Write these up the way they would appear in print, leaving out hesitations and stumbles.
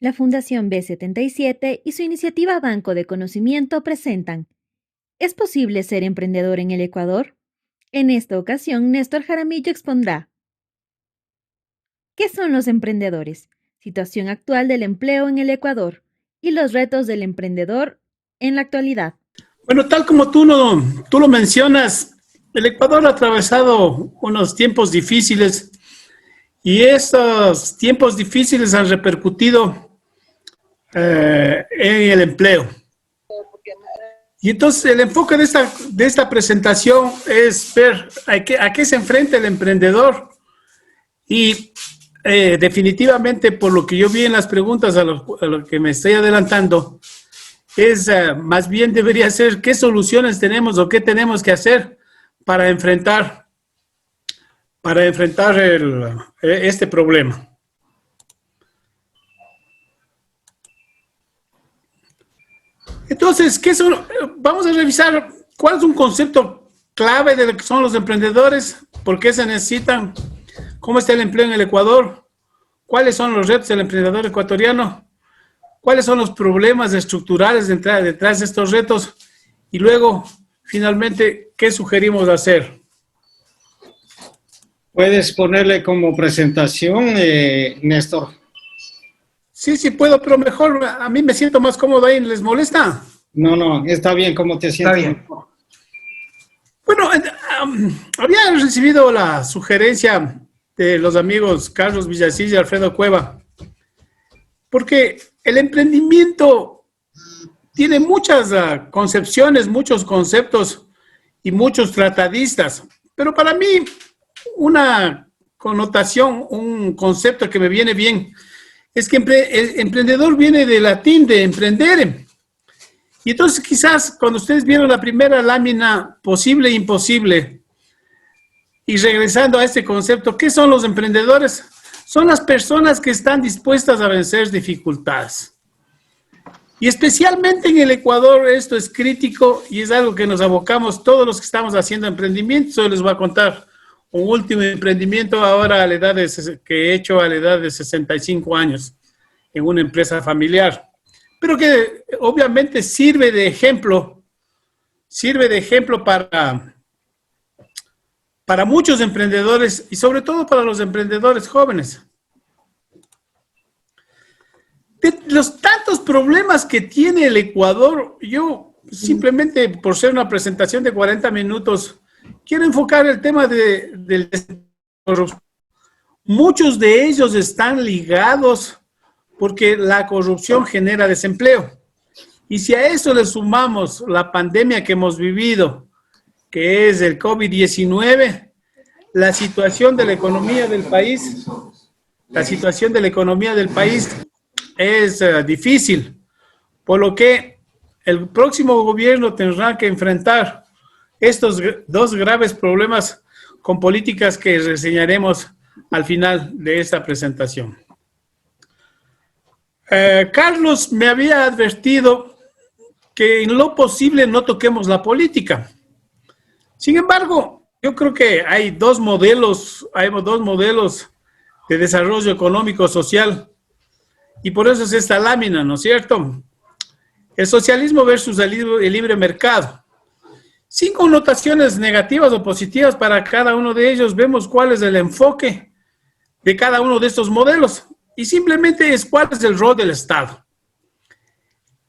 La Fundación B77 y su iniciativa Banco de Conocimiento presentan ¿Es posible ser emprendedor en el Ecuador? En esta ocasión, Néstor Jaramillo expondrá ¿qué son los emprendedores? Situación actual del empleo en el Ecuador y los retos del emprendedor en la actualidad. Bueno, tal como tú lo mencionas, el Ecuador ha atravesado unos tiempos difíciles y estos tiempos difíciles han repercutido en el empleo. Y entonces el enfoque de esta presentación es ver a qué se enfrenta el emprendedor y definitivamente por lo que yo vi en las preguntas a lo que me estoy adelantando, más bien debería ser qué soluciones tenemos o qué tenemos que hacer para enfrentar este problema. Entonces, vamos a revisar cuál es un concepto clave de lo que son los emprendedores, por qué se necesitan, cómo está el empleo en el Ecuador, cuáles son los retos del emprendedor ecuatoriano, cuáles son los problemas estructurales detrás de estos retos y luego, finalmente, qué sugerimos hacer. ¿Puedes ponerle como presentación, Néstor? Sí, puedo, pero mejor a mí me siento más cómodo ahí. ¿Les molesta? No, está bien, ¿cómo te sientes? Está bien. Bueno, había recibido la sugerencia de los amigos Carlos Villasís y Alfredo Cueva, porque el emprendimiento tiene muchas concepciones, muchos conceptos y muchos tratadistas, pero para mí una connotación, un concepto que me viene bien, es que el emprendedor viene del latín de emprendere. Y entonces quizás cuando ustedes vieron la primera lámina, posible e imposible, y regresando a este concepto, ¿qué son los emprendedores? Son las personas que están dispuestas a vencer dificultades. Y especialmente en el Ecuador esto es crítico y es algo que nos abocamos todos los que estamos haciendo emprendimiento. Yo les voy a contar un último emprendimiento ahora que he hecho a la edad de 65 años en una empresa familiar, pero que obviamente sirve de ejemplo para muchos emprendedores y sobre todo para los emprendedores jóvenes. De los tantos problemas que tiene el Ecuador, yo simplemente por ser una presentación de 40 minutos, quiero enfocar el tema del corrupción. Muchos de ellos están ligados porque la corrupción genera desempleo. Y si a eso le sumamos la pandemia que hemos vivido, que es el COVID-19, la situación de la economía del país es difícil, por lo que el próximo gobierno tendrá que enfrentar estos dos graves problemas con políticas que reseñaremos al final de esta presentación. Carlos me había advertido que en lo posible no toquemos la política. Sin embargo, yo creo que hay dos modelos de desarrollo económico social y por eso es esta lámina, ¿no es cierto? El socialismo versus el libre mercado. Sin connotaciones negativas o positivas para cada uno de ellos, vemos cuál es el enfoque de cada uno de estos modelos y simplemente es cuál es el rol del Estado.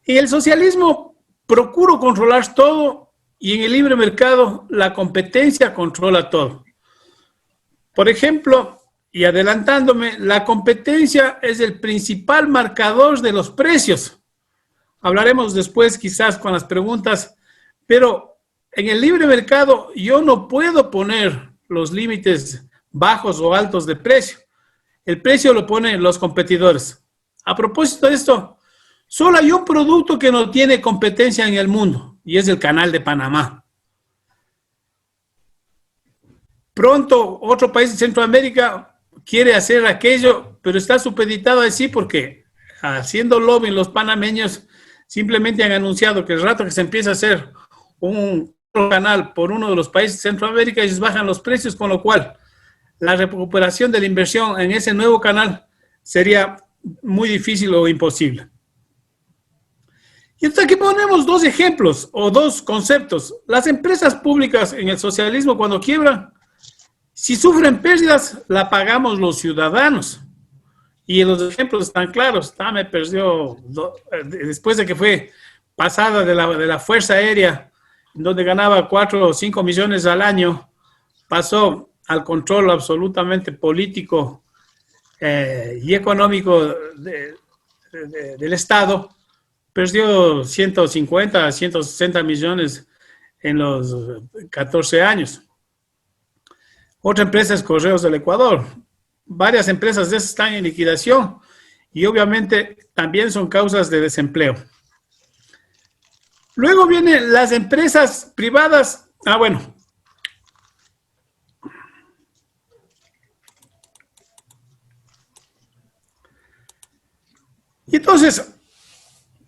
En el socialismo procuro controlar todo y en el libre mercado la competencia controla todo. Por ejemplo, y adelantándome, la competencia es el principal marcador de los precios. Hablaremos después quizás con las preguntas, pero en el libre mercado yo no puedo poner los límites bajos o altos de precio. El precio lo ponen los competidores. A propósito de esto, solo hay un producto que no tiene competencia en el mundo y es el Canal de Panamá. Pronto otro país de Centroamérica quiere hacer aquello, pero está supeditado así porque haciendo lobby los panameños simplemente han anunciado que el rato que se empieza a hacer un canal por uno de los países de Centroamérica, ellos bajan los precios, con lo cual la recuperación de la inversión en ese nuevo canal sería muy difícil o imposible. Y entonces aquí ponemos dos ejemplos o dos conceptos. Las empresas públicas en el socialismo cuando quiebran, si sufren pérdidas, la pagamos los ciudadanos. Y los ejemplos están claros. TAME perdió, después de que fue pasada de la Fuerza Aérea, donde ganaba 4 o 5 millones al año, pasó al control absolutamente político y económico del Estado, perdió 150 a 160 millones en los 14 años. Otra empresa es Correos del Ecuador. Varias empresas de esas están en liquidación y obviamente también son causas de desempleo. Luego vienen las empresas privadas. Bueno. Y entonces,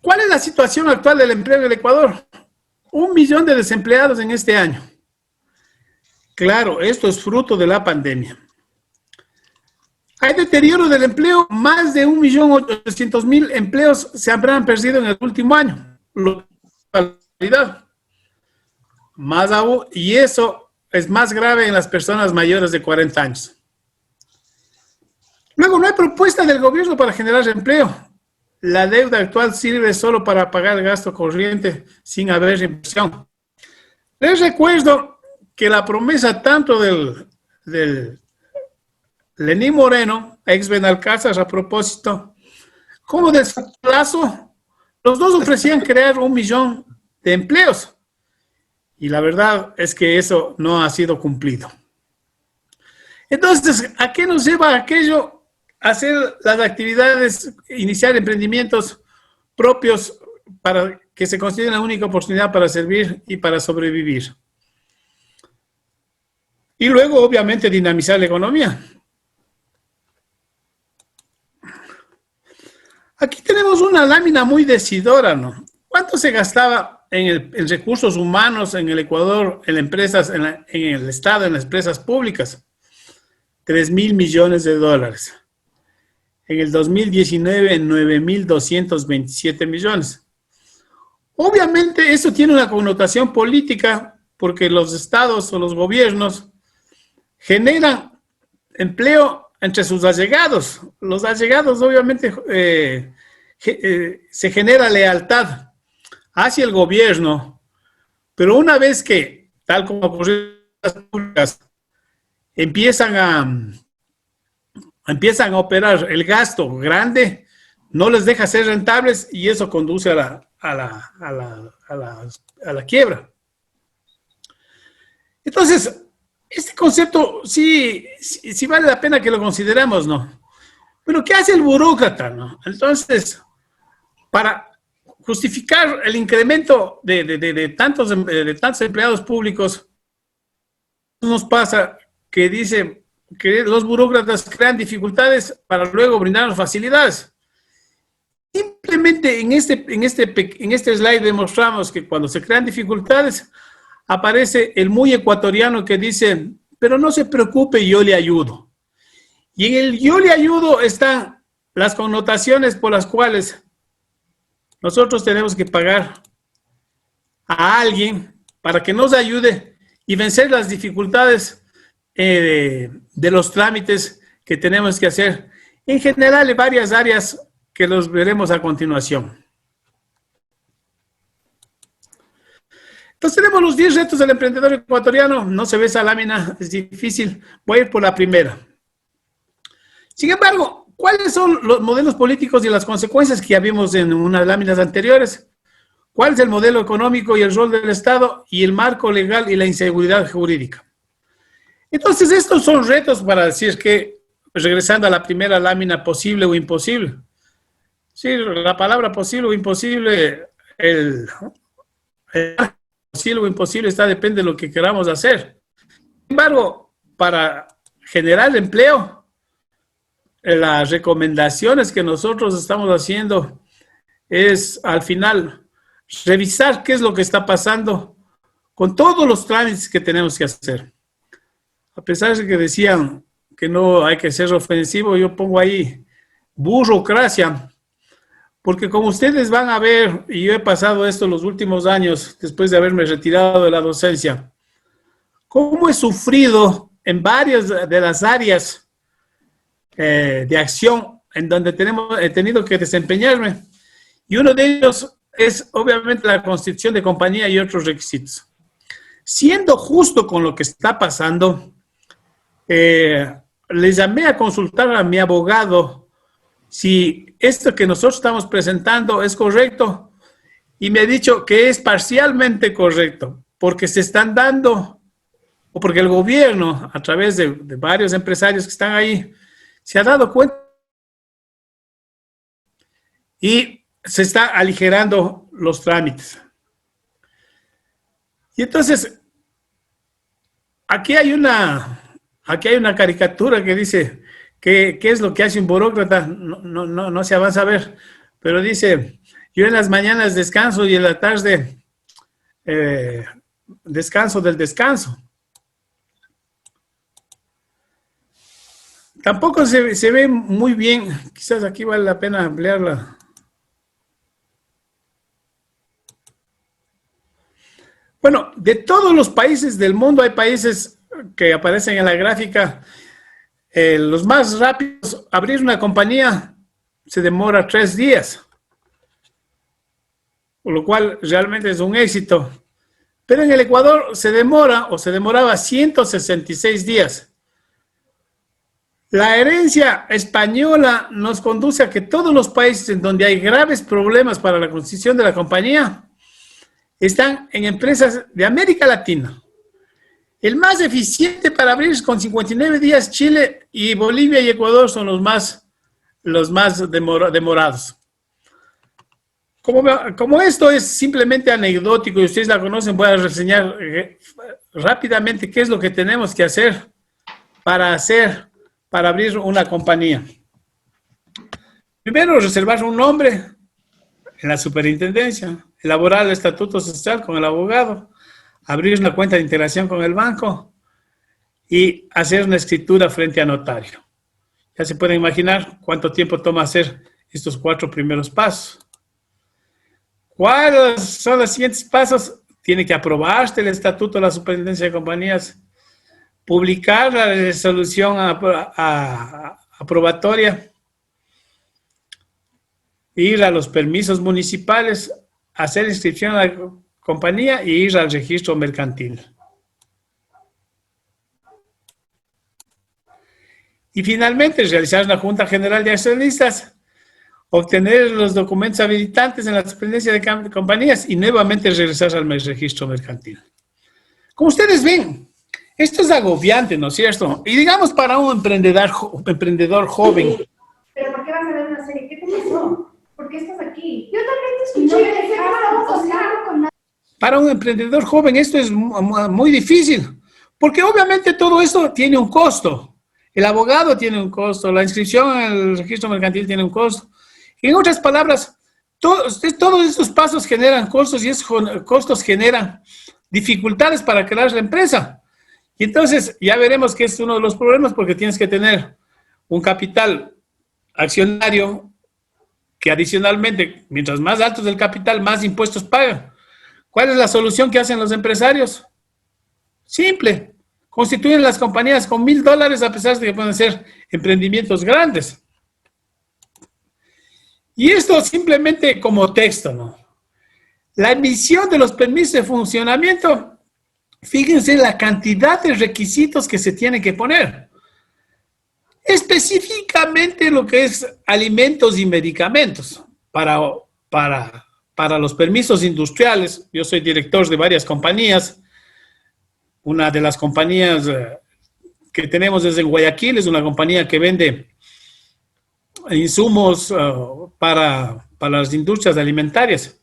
¿cuál es la situación actual del empleo en el Ecuador? 1 millón de desempleados en este año. Claro, esto es fruto de la pandemia. Hay deterioro del empleo, más de 1.800.000 empleos se habrán perdido en el último año. Más aún, y eso es más grave en las personas mayores de 40 años. Luego, no hay propuesta del gobierno para generar empleo. La deuda actual sirve solo para pagar el gasto corriente sin haber inversión. Les recuerdo que la promesa tanto del Lenín Moreno, ex Benalcázar a propósito, como del Plazo, los dos ofrecían crear 1 millón de empleos. Y la verdad es que eso no ha sido cumplido. Entonces, ¿a qué nos lleva aquello? Hacer las actividades, iniciar emprendimientos propios para que se considere la única oportunidad para servir y para sobrevivir. Y luego, obviamente, dinamizar la economía. Aquí tenemos una lámina muy decidora, ¿no? ¿Cuánto se gastaba en recursos humanos en el Ecuador, en empresas, en el Estado, en las empresas públicas? 3.000 millones de dólares. En el 2019, 9.227 millones. Obviamente, eso tiene una connotación política porque los estados o los gobiernos generan empleo entre sus allegados. Los allegados, obviamente, se genera lealtad hacia el gobierno, pero una vez que, tal como ocurrió en las públicas, empiezan a operar el gasto grande, no les deja ser rentables y eso conduce a la quiebra. Entonces, este concepto sí vale la pena que lo consideremos, ¿no? Pero ¿qué hace el burócrata, no? Entonces, para justificar el incremento de tantos empleados públicos, nos pasa que dice que los burócratas crean dificultades para luego brindarnos facilidades. Simplemente en este slide demostramos que cuando se crean dificultades, aparece el muy ecuatoriano que dice, pero no se preocupe, yo le ayudo. Y en el yo le ayudo están las connotaciones por las cuales nosotros tenemos que pagar a alguien para que nos ayude y vencer las dificultades de los trámites que tenemos que hacer. En general, en varias áreas que los veremos a continuación. Entonces tenemos los 10 retos del emprendedor ecuatoriano. No se ve esa lámina, es difícil. Voy a ir por la primera. Sin embargo, ¿cuáles son los modelos políticos y las consecuencias que ya vimos en unas láminas anteriores? ¿Cuál es el modelo económico y el rol del Estado y el marco legal y la inseguridad jurídica? Entonces, estos son retos para decir que, regresando a la primera lámina, posible o imposible. Sí, la palabra posible o imposible, el posible o imposible depende de lo que queramos hacer. Sin embargo, para generar empleo, las recomendaciones que nosotros estamos haciendo es, al final, revisar qué es lo que está pasando con todos los trámites que tenemos que hacer. A pesar de que decían que no hay que ser ofensivo, yo pongo ahí burocracia, porque como ustedes van a ver, y yo he pasado esto los últimos años, después de haberme retirado de la docencia, cómo he sufrido en varias de las áreas de acción en donde he tenido que desempeñarme. Y uno de ellos es obviamente la constitución de compañía y otros requisitos. Siendo justo con lo que está pasando, le llamé a consultar a mi abogado si esto que nosotros estamos presentando es correcto y me ha dicho que es parcialmente correcto porque se están dando, o porque el gobierno, a través de varios empresarios que están ahí, se ha dado cuenta y se está aligerando los trámites. Y entonces, aquí hay una caricatura que dice qué es lo que hace un burócrata, no se avanza a ver, pero dice, yo en las mañanas descanso y en la tarde descanso del descanso. Tampoco se ve muy bien, quizás aquí vale la pena ampliarla. Bueno, de todos los países del mundo, hay países que aparecen en la gráfica, los más rápidos, abrir una compañía se demora 3 días, por lo cual realmente es un éxito. Pero en el Ecuador se demoraba 166 días. La herencia española nos conduce a que todos los países en donde hay graves problemas para la constitución de la compañía están en empresas de América Latina. El más eficiente para abrir con 59 días, Chile y Bolivia y Ecuador son los más demorados. Como esto es simplemente anecdótico y ustedes la conocen, voy a reseñar rápidamente qué es lo que tenemos que hacer para abrir una compañía. Primero, reservar un nombre en la superintendencia, elaborar el estatuto social con el abogado, abrir una cuenta de integración con el banco y hacer una escritura frente a notario. Ya se pueden imaginar cuánto tiempo toma hacer estos 4 primeros pasos. ¿Cuáles son los siguientes pasos? Tiene que aprobarse el estatuto de la superintendencia de compañías, publicar la resolución aprobatoria, ir a los permisos municipales, hacer inscripción a la compañía y ir al registro mercantil. Y finalmente, realizar una Junta General de Accionistas, obtener los documentos habilitantes en la superintendencia de compañías y nuevamente regresar al registro mercantil. Como ustedes ven, esto es agobiante, ¿no es cierto? Y digamos para un emprendedor joven. ¿Pero por qué vas a ver una serie? ¿Qué te pasó? ¿Por qué estás aquí? Yo también te escuché. No me dejaron hablar con nadie. Para un emprendedor joven esto es muy difícil, porque obviamente todo esto tiene un costo. El abogado tiene un costo, la inscripción en el registro mercantil tiene un costo. En otras palabras, todos estos pasos generan costos y esos costos generan dificultades para crear la empresa. Y entonces ya veremos que es uno de los problemas porque tienes que tener un capital accionario que adicionalmente, mientras más alto es el capital, más impuestos pagan. ¿Cuál es la solución que hacen los empresarios? Simple. Constituyen las compañías con $1,000 a pesar de que pueden ser emprendimientos grandes. Y esto simplemente como texto, ¿no? La emisión de los permisos de funcionamiento, fíjense la cantidad de requisitos que se tienen que poner. Específicamente lo que es alimentos y medicamentos. Para los permisos industriales, yo soy director de varias compañías. Una de las compañías que tenemos es en Guayaquil, es una compañía que vende insumos para las industrias alimentarias.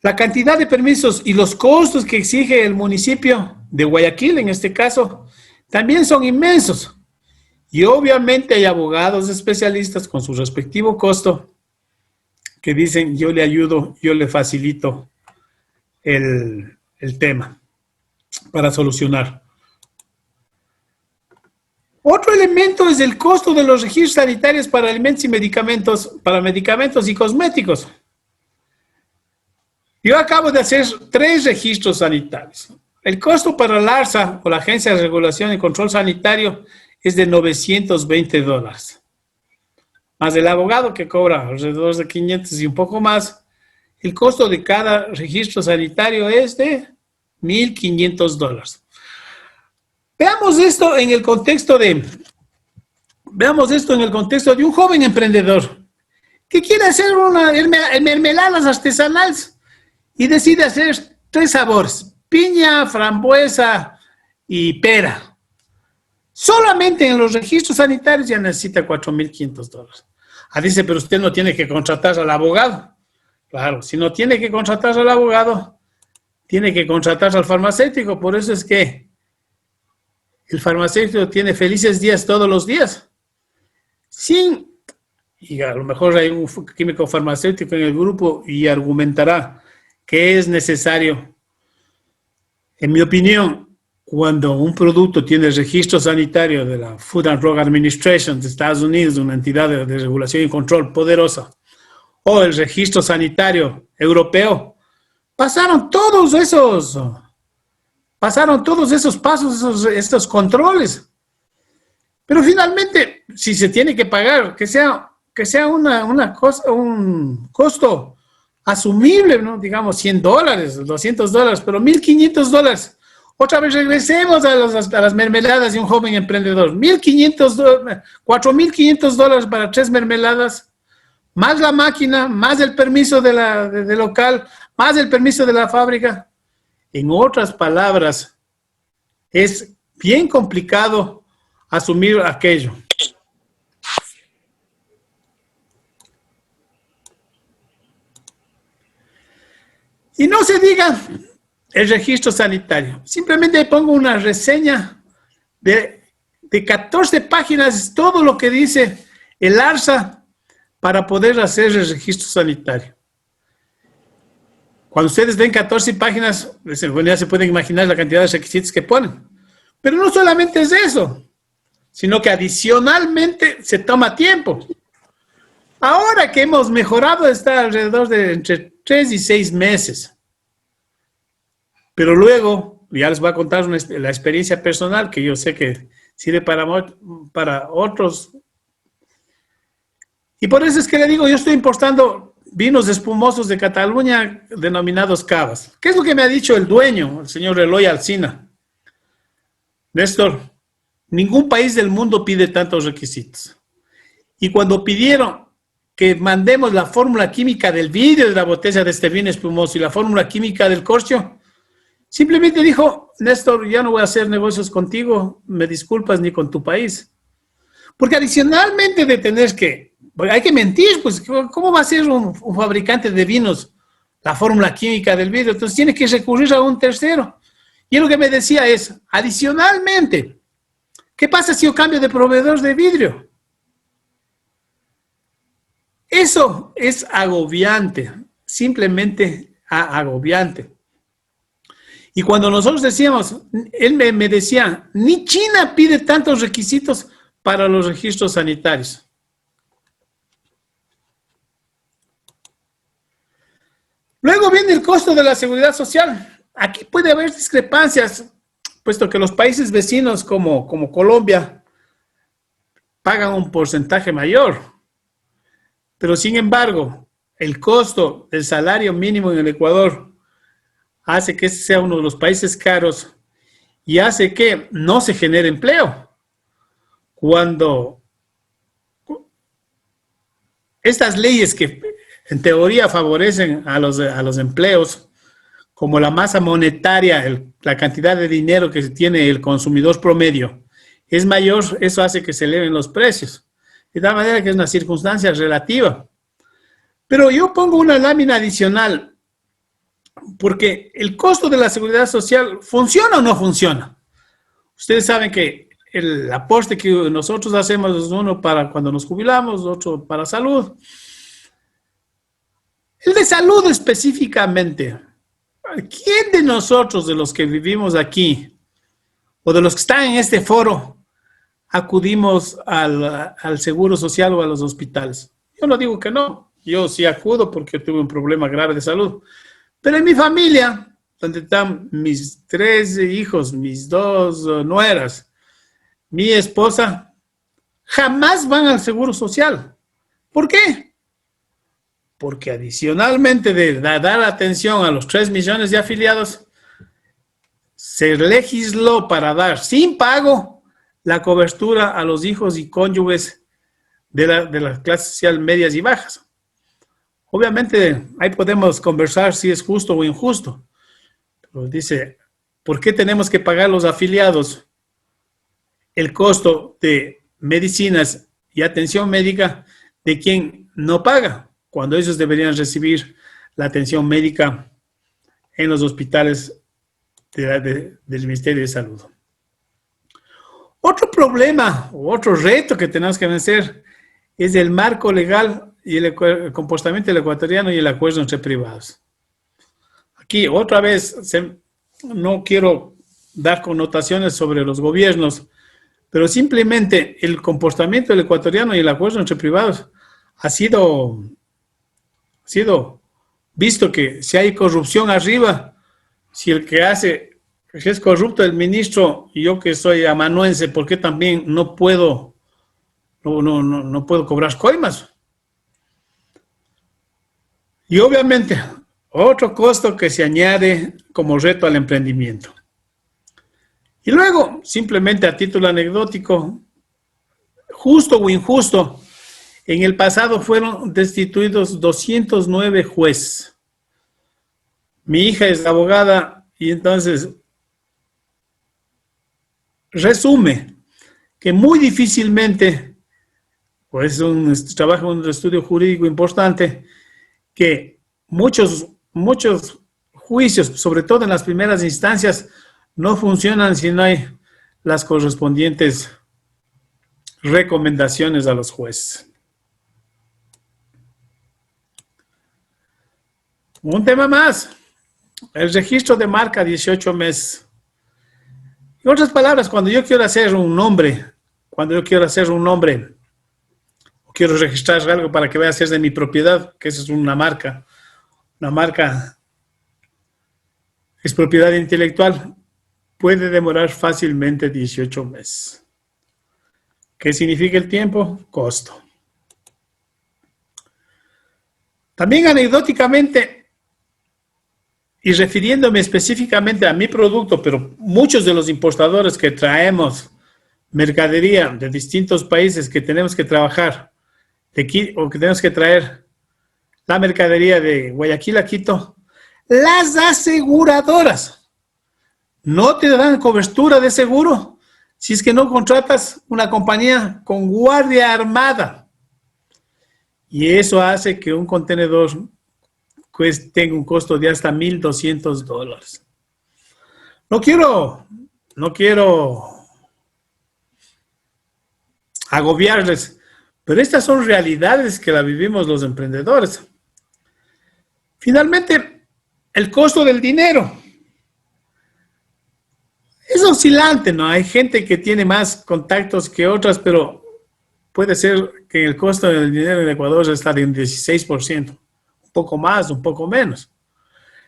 La cantidad de permisos y los costos que exige el municipio de Guayaquil, en este caso, también son inmensos. Y obviamente hay abogados especialistas con su respectivo costo que dicen, yo le ayudo, yo le facilito el tema para solucionar. Otro elemento es el costo de los registros sanitarios para alimentos y medicamentos, para medicamentos y cosméticos. Yo acabo de hacer 3 registros sanitarios. El costo para la ARSA, o la Agencia de Regulación y Control Sanitario, es de $920. Más el abogado que cobra alrededor de 500 y un poco más. El costo de cada registro sanitario es de $1,500. Veamos esto en el contexto de un joven emprendedor que quiere hacer mermeladas artesanales y decide hacer 3 sabores: piña, frambuesa y pera. Solamente en los registros sanitarios ya necesita $4,500. Dice, pero usted no tiene que contratar al abogado. Claro, si no tiene que contratar al abogado, tiene que contratar al farmacéutico. Por eso es que el farmacéutico tiene felices días todos los días. Y a lo mejor hay un químico farmacéutico en el grupo y argumentará que es necesario. En mi opinión, cuando un producto tiene el registro sanitario de la Food and Drug Administration de Estados Unidos, una entidad de regulación y control poderosa, o el registro sanitario europeo, pasaron todos esos pasos, estos controles. Pero finalmente, si se tiene que pagar, que sea un costo asumible, ¿no? Digamos $100, $200, pero $1,500. Otra vez regresemos a las mermeladas de un joven emprendedor. $4,500 para 3 mermeladas, más la máquina, más el permiso de local, más el permiso de la fábrica. En otras palabras, es bien complicado asumir aquello. Y no se diga el registro sanitario. Simplemente pongo una reseña de 14 páginas, todo lo que dice el ARSA para poder hacer el registro sanitario. Cuando ustedes ven 14 páginas, ya se pueden imaginar la cantidad de requisitos que ponen. Pero no solamente es eso, sino que adicionalmente se toma tiempo. Ahora que hemos mejorado, está alrededor de entre 3 y 6 meses. Pero luego, ya les voy a contar la experiencia personal que yo sé que sirve para otros. Y por eso es que le digo, yo estoy importando vinos espumosos de Cataluña denominados cavas. ¿Qué es lo que me ha dicho el dueño, el señor Eloy Alsina? Néstor, ningún país del mundo pide tantos requisitos. Y cuando pidieron que mandemos la fórmula química del vidrio de la botella de este vino espumoso y la fórmula química del corcho, simplemente dijo, Néstor, ya no voy a hacer negocios contigo, me disculpas, ni con tu país. Porque adicionalmente de tener hay que mentir, pues, ¿cómo va a ser un fabricante de vinos la fórmula química del vidrio? Entonces tiene que recurrir a un tercero. Y lo que me decía es, adicionalmente, ¿qué pasa si yo cambio de proveedor de vidrio? Eso es agobiante, simplemente agobiante. Y cuando nosotros decíamos, él me decía, ni China pide tantos requisitos para los registros sanitarios. Luego viene el costo de la seguridad social. Aquí puede haber discrepancias, puesto que los países vecinos como Colombia pagan un porcentaje mayor. Pero sin embargo, el costo del salario mínimo en el Ecuador hace que este sea uno de los países caros y hace que no se genere empleo. Cuando estas leyes que en teoría favorecen a los empleos, como la masa monetaria, la cantidad de dinero que tiene el consumidor promedio es mayor, eso hace que se eleven los precios. De tal manera que es una circunstancia relativa. Pero yo pongo una lámina adicional, porque el costo de la seguridad social, ¿funciona o no funciona? Ustedes saben que el aporte que nosotros hacemos es uno para cuando nos jubilamos, otro para salud. El de salud específicamente, ¿quién de nosotros, de los que vivimos aquí, o de los que están en este foro, acudimos al seguro social o a los hospitales. Yo no digo que no, yo sí acudo porque tuve un problema grave de salud. Pero en mi familia, donde están mis 3 hijos, mis 2 nueras, mi esposa, jamás van al seguro social. ¿Por qué? Porque adicionalmente de dar atención a los 3 millones de afiliados, se legisló para dar sin pago la cobertura a los hijos y cónyuges de la clase social medias y bajas. Obviamente, ahí podemos conversar si es justo o injusto. Pero dice, ¿por qué tenemos que pagar los afiliados el costo de medicinas y atención médica de quien no paga, cuando ellos deberían recibir la atención médica en los hospitales del Ministerio de Salud? Otro problema, o otro reto que tenemos que vencer es el marco legal y el comportamiento del ecuatoriano y el acuerdo entre privados. Aquí, otra vez, no quiero dar connotaciones sobre los gobiernos, pero simplemente el comportamiento del ecuatoriano y el acuerdo entre privados ha sido visto que si hay corrupción arriba, si el que es corrupto el ministro, y yo que soy amanuense, ¿por qué también no puedo cobrar coimas? Y obviamente, otro costo que se añade como reto al emprendimiento. Y luego, simplemente a título anecdótico, justo o injusto, en el pasado fueron destituidos 209 jueces. Mi hija es abogada y entonces resume que muy difícilmente, pues trabaja en un estudio jurídico importante, que muchos juicios, sobre todo en las primeras instancias, no funcionan si no hay las correspondientes recomendaciones a los jueces. Un tema más, el registro de marca 18 meses. En otras palabras, cuando yo quiero hacer un nombre, o quiero registrar algo para que vaya a ser de mi propiedad, que eso es una marca es propiedad intelectual, puede demorar fácilmente 18 meses. ¿Qué significa el tiempo? Costo. También anecdóticamente, y refiriéndome específicamente a mi producto, pero muchos de los importadores que traemos mercadería de distintos países que tenemos que trabajar, o que tenemos que traer la mercadería de Guayaquil a Quito, las aseguradoras no te dan cobertura de seguro si es que no contratas una compañía con guardia armada. Y eso hace que un contenedor tenga un costo de hasta $1,200. No quiero agobiarles, pero estas son realidades que la vivimos los emprendedores. Finalmente, el costo del dinero es oscilante, ¿no? Hay gente que tiene más contactos que otras, pero puede ser que el costo del dinero en Ecuador está de un 16%, un poco más, un poco menos.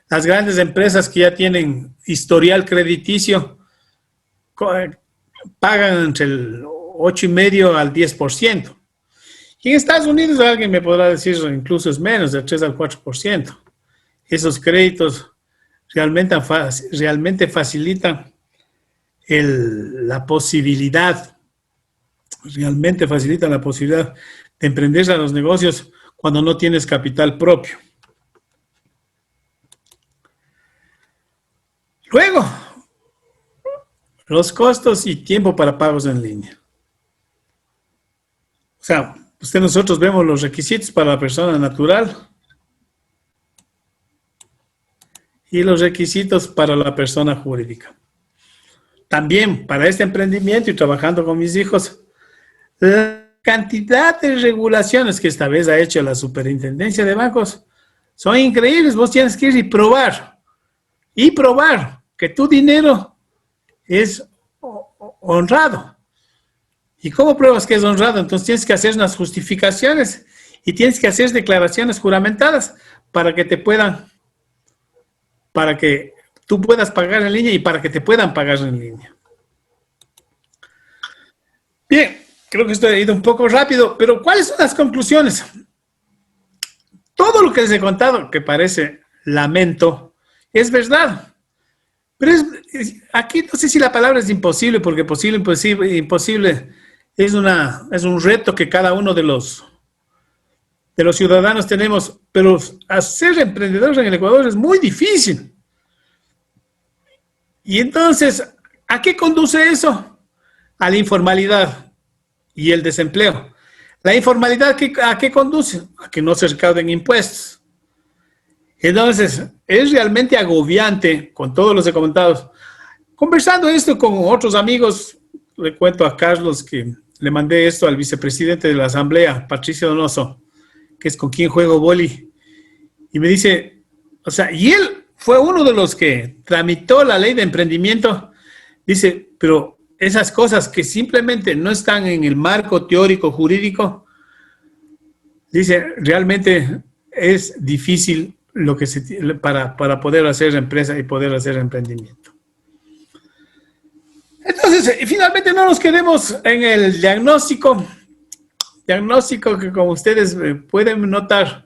Las grandes empresas que ya tienen historial crediticio pagan entre el 8,5% al 10%. Y en Estados Unidos alguien me podrá decir incluso es menos, del 3 al 4%. Esos créditos realmente facilitan la posibilidad de emprender a los negocios cuando no tienes capital propio. Luego, los costos y tiempo para pagos en línea. O sea, nosotros vemos los requisitos para la persona natural y los requisitos para la persona jurídica. También para este emprendimiento y trabajando con mis hijos, la cantidad de regulaciones que esta vez ha hecho la Superintendencia de Bancos son increíbles. Vos tienes que ir y probar que tu dinero es honrado. ¿Y cómo pruebas que es honrado? Entonces tienes que hacer unas justificaciones y tienes que hacer declaraciones juramentadas para que tú puedas pagar en línea y para que te puedan pagar en línea. Bien, creo que esto ha ido un poco rápido, pero ¿cuáles son las conclusiones? Todo lo que les he contado, que parece lamento, es verdad. Pero aquí no sé si la palabra es imposible, porque imposible es un reto que cada uno de los ciudadanos tenemos, pero ser emprendedores en el Ecuador es muy difícil. Y entonces, ¿a qué conduce eso? A la informalidad y el desempleo. La informalidad, ¿a qué conduce? A que no se recauden impuestos. Entonces, es realmente agobiante, con todos los comentados. Conversando esto con otros amigos, le cuento a Carlos que le mandé esto al vicepresidente de la Asamblea, Patricio Donoso, que es con quien juego boli, y me dice, o sea, y él fue uno de los que tramitó la ley de emprendimiento, dice, pero esas cosas que simplemente no están en el marco teórico jurídico, dice, realmente es difícil para poder hacer empresa y poder hacer emprendimiento. Entonces, finalmente no nos quedemos en el diagnóstico que como ustedes pueden notar,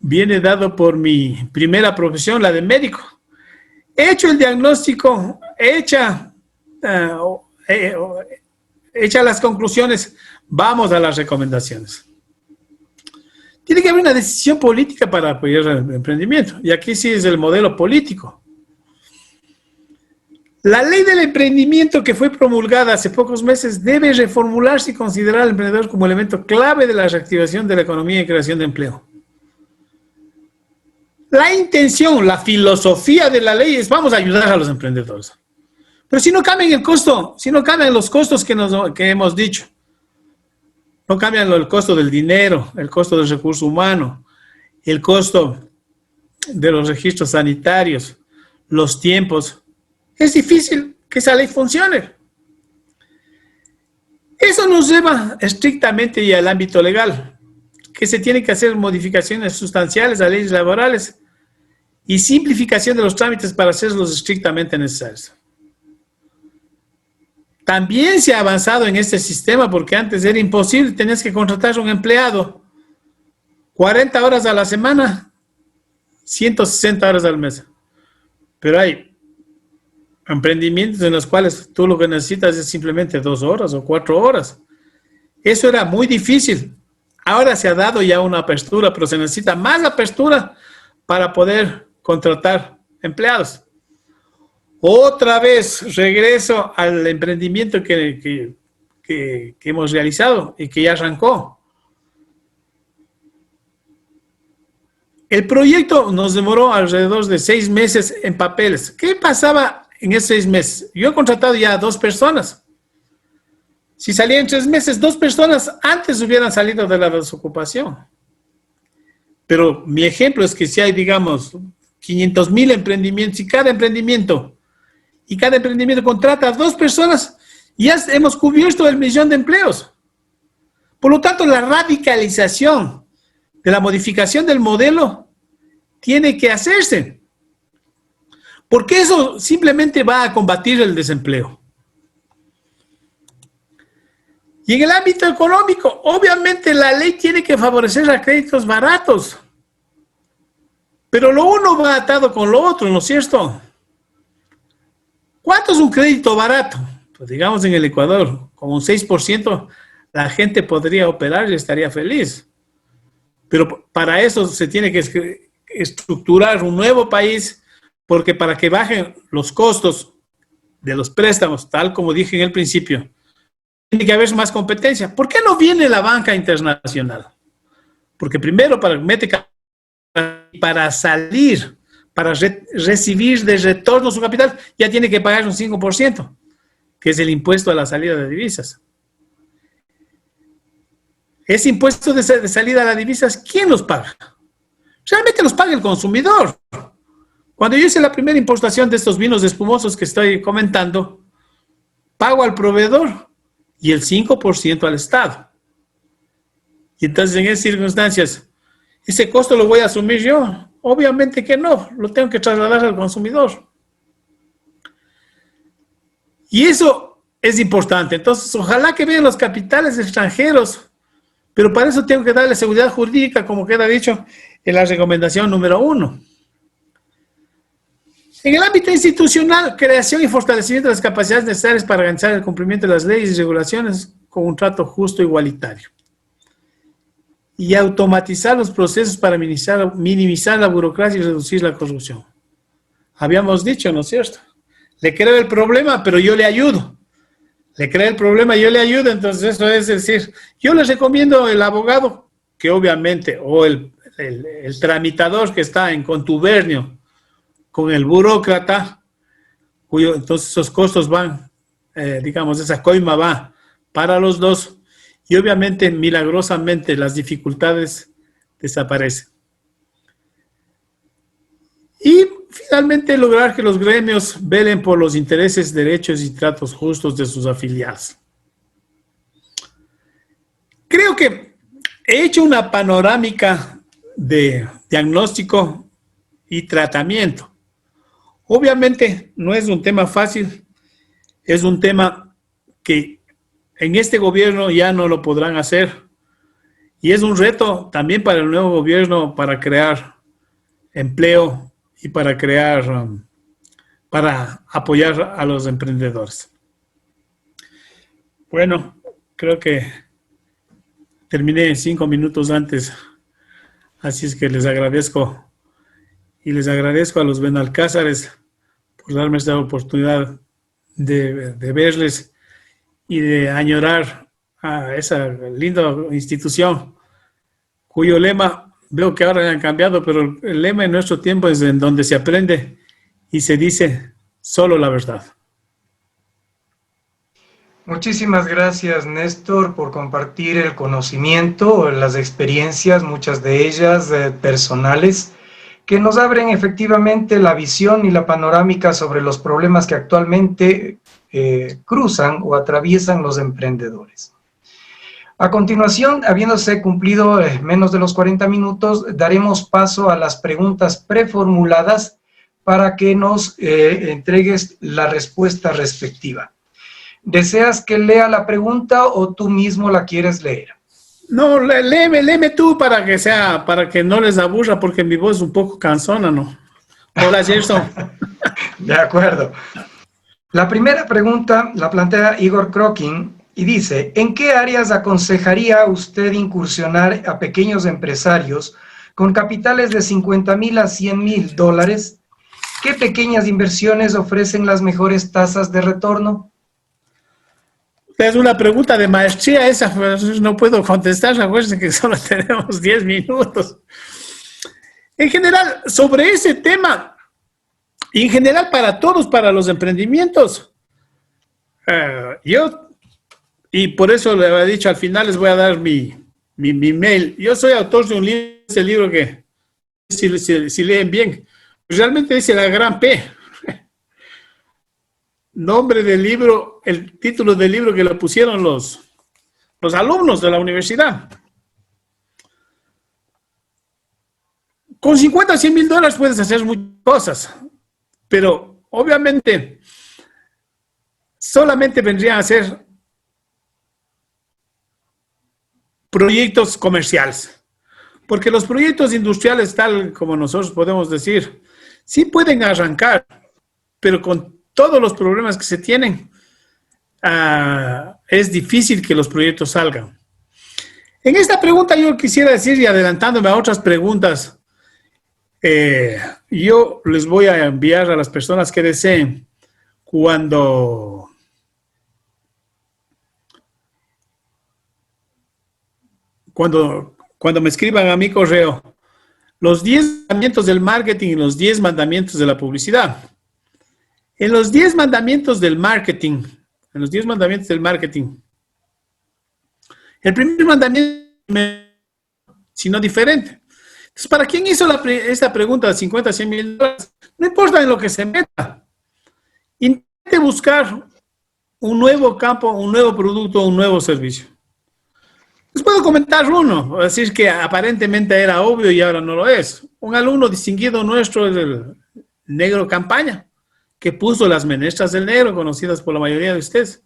viene dado por mi primera profesión, la de médico. He hecho el diagnóstico, hecha las conclusiones, vamos a las recomendaciones. Tiene que haber una decisión política para apoyar el emprendimiento, y aquí sí es el modelo político. La ley del emprendimiento que fue promulgada hace pocos meses debe reformularse y considerar al emprendedor como elemento clave de la reactivación de la economía y creación de empleo. La intención, la filosofía de la ley es vamos a ayudar a los emprendedores. Pero si no cambian el costo, si no cambian los costos que hemos dicho, no cambian el costo del dinero, el costo del recurso humano, el costo de los registros sanitarios, los tiempos, es difícil que esa ley funcione. Eso nos lleva estrictamente ya al ámbito legal, que se tienen que hacer modificaciones sustanciales a leyes laborales y simplificación de los trámites para hacerlos estrictamente necesarios. También se ha avanzado en este sistema porque antes era imposible, tenías que contratar a un empleado 40 horas a la semana, 160 horas al mes. Pero hay emprendimientos en los cuales tú lo que necesitas es simplemente 2 horas o 4 horas. Eso era muy difícil. Ahora se ha dado ya una apertura, pero se necesita más apertura para poder contratar empleados. Otra vez regreso al emprendimiento que hemos realizado y que ya arrancó. El proyecto nos demoró alrededor de 6 meses en papeles. ¿Qué pasaba en esos 6 meses? Yo he contratado ya a 2 personas. Si salían en 3 meses, 2 personas antes hubieran salido de la desocupación. Pero mi ejemplo es que si hay, digamos, 500,000 emprendimientos y cada emprendimiento contrata a 2 personas, ya hemos cubierto el 1,000,000 de empleos. Por lo tanto, la radicalización de la modificación del modelo tiene que hacerse. Porque eso simplemente va a combatir el desempleo. Y en el ámbito económico, obviamente la ley tiene que favorecer a créditos baratos. Pero lo uno va atado con lo otro, ¿no es cierto? ¿Cuánto es un crédito barato? Pues digamos en el Ecuador, con un 6%, la gente podría operar y estaría feliz. Pero para eso se tiene que estructurar un nuevo país, porque para que bajen los costos de los préstamos, tal como dije en el principio, tiene que haber más competencia. ¿Por qué no viene la banca internacional? Porque primero para salir, para recibir de retorno su capital, ya tiene que pagar un 5%, que es el impuesto a la salida de divisas. Ese impuesto de salida a las divisas, ¿quién los paga? Realmente los paga el consumidor. Cuando yo hice la primera importación de estos vinos espumosos que estoy comentando, pago al proveedor y el 5% al Estado. Y entonces, en esas circunstancias, ¿ese costo lo voy a asumir yo? Obviamente que no, lo tengo que trasladar al consumidor. Y eso es importante. Entonces, ojalá que vean los capitales extranjeros, pero para eso tengo que darle seguridad jurídica, como queda dicho en la recomendación número 1. En el ámbito institucional, creación y fortalecimiento de las capacidades necesarias para garantizar el cumplimiento de las leyes y regulaciones con un trato justo e igualitario. Y automatizar los procesos para minimizar la burocracia y reducir la corrupción. Habíamos dicho, ¿no es cierto? Le creo el problema, pero yo le ayudo. Le creo el problema, yo le ayudo. Entonces, eso es decir, yo les recomiendo el abogado, que obviamente, o el tramitador que está en contubernio con el burócrata, entonces esos costos van, digamos, esa coima va para los dos, y obviamente, milagrosamente, las dificultades desaparecen. Y finalmente, lograr que los gremios velen por los intereses, derechos y tratos justos de sus afiliados. Creo que he hecho una panorámica de diagnóstico y tratamiento. Obviamente no es un tema fácil, es un tema que en este gobierno ya no lo podrán hacer, y es un reto también para el nuevo gobierno para crear empleo y para para apoyar a los emprendedores. Bueno, creo que terminé 5 minutos antes, así es que les agradezco, y les agradezco a los Benalcázares por darme esta oportunidad de verles y de añorar a esa linda institución cuyo lema, veo que ahora han cambiado, pero el lema en nuestro tiempo es en donde se aprende y se dice solo la verdad. Muchísimas gracias, Néstor, por compartir el conocimiento, las experiencias, muchas de ellas personales, que nos abren efectivamente la visión y la panorámica sobre los problemas que actualmente cruzan o atraviesan los emprendedores. A continuación, habiéndose cumplido menos de los 40 minutos, daremos paso a las preguntas preformuladas para que nos entregues la respuesta respectiva. ¿Deseas que lea la pregunta o tú mismo la quieres leer? No, léeme tú para que no les aburra, porque mi voz es un poco cansona, ¿no? Hola, Gerson. De acuerdo. La primera pregunta la plantea Igor Krokin y dice, ¿en qué áreas aconsejaría usted incursionar a pequeños empresarios con capitales de $50,000 a $100,000? ¿Qué pequeñas inversiones ofrecen las mejores tasas de retorno? Es una pregunta de maestría esa, no puedo contestar, acuérdense que solo tenemos 10 minutos. En general, sobre ese tema, y en general para todos, para los emprendimientos, y por eso le había dicho, al final les voy a dar mi mail. Yo soy autor de un libro, ese libro que, si leen bien, realmente dice la gran P. Nombre del libro, el título del libro que le pusieron los alumnos de la universidad. Con 50 a 100 mil dólares puedes hacer muchas cosas, pero obviamente solamente vendrían a ser proyectos comerciales, porque los proyectos industriales, tal como nosotros podemos decir, sí pueden arrancar, pero con todos los problemas que se tienen, es difícil que los proyectos salgan. En esta pregunta yo quisiera decir, y adelantándome a otras preguntas, yo les voy a enviar a las personas que deseen, cuando me escriban a mi correo, los 10 mandamientos del marketing y los 10 mandamientos de la publicidad. En los 10 mandamientos del marketing, el primer mandamiento, sino diferente. Entonces, ¿para quién hizo esta pregunta de 50 a 100 mil dólares? No importa en lo que se meta. Intente buscar un nuevo campo, un nuevo producto, un nuevo servicio. Les puedo comentar uno, decir que aparentemente era obvio y ahora no lo es. Un alumno distinguido nuestro es el Negro Campaña, que puso las menestras del negro, conocidas por la mayoría de ustedes.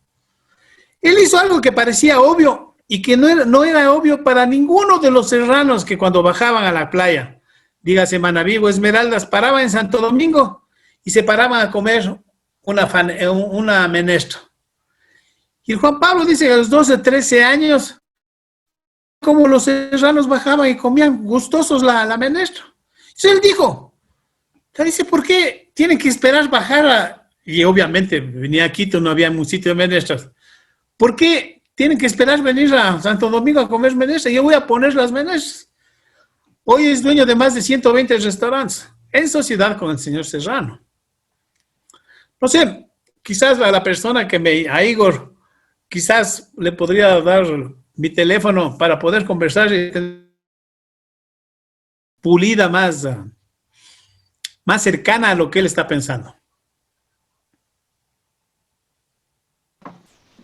Él hizo algo que parecía obvio y que no era obvio para ninguno de los serranos que cuando bajaban a la playa, dígase Manaví o Esmeraldas, paraban en Santo Domingo y se paraban a comer una menestra. Y el Juan Pablo dice que a los 12, 13 años, como los serranos bajaban y comían gustosos la menestra. Entonces él dijo, ¿por qué tienen que esperar bajar y obviamente venía a Quito, no había un sitio de menestras? ¿Por qué tienen que esperar venir a Santo Domingo a comer menestras? Yo voy a poner las menestras. Hoy es dueño de más de 120 restaurantes en sociedad con el señor Serrano. No sé, quizás a la persona a Igor, quizás le podría dar mi teléfono para poder conversar y tener pulida más cercana a lo que él está pensando.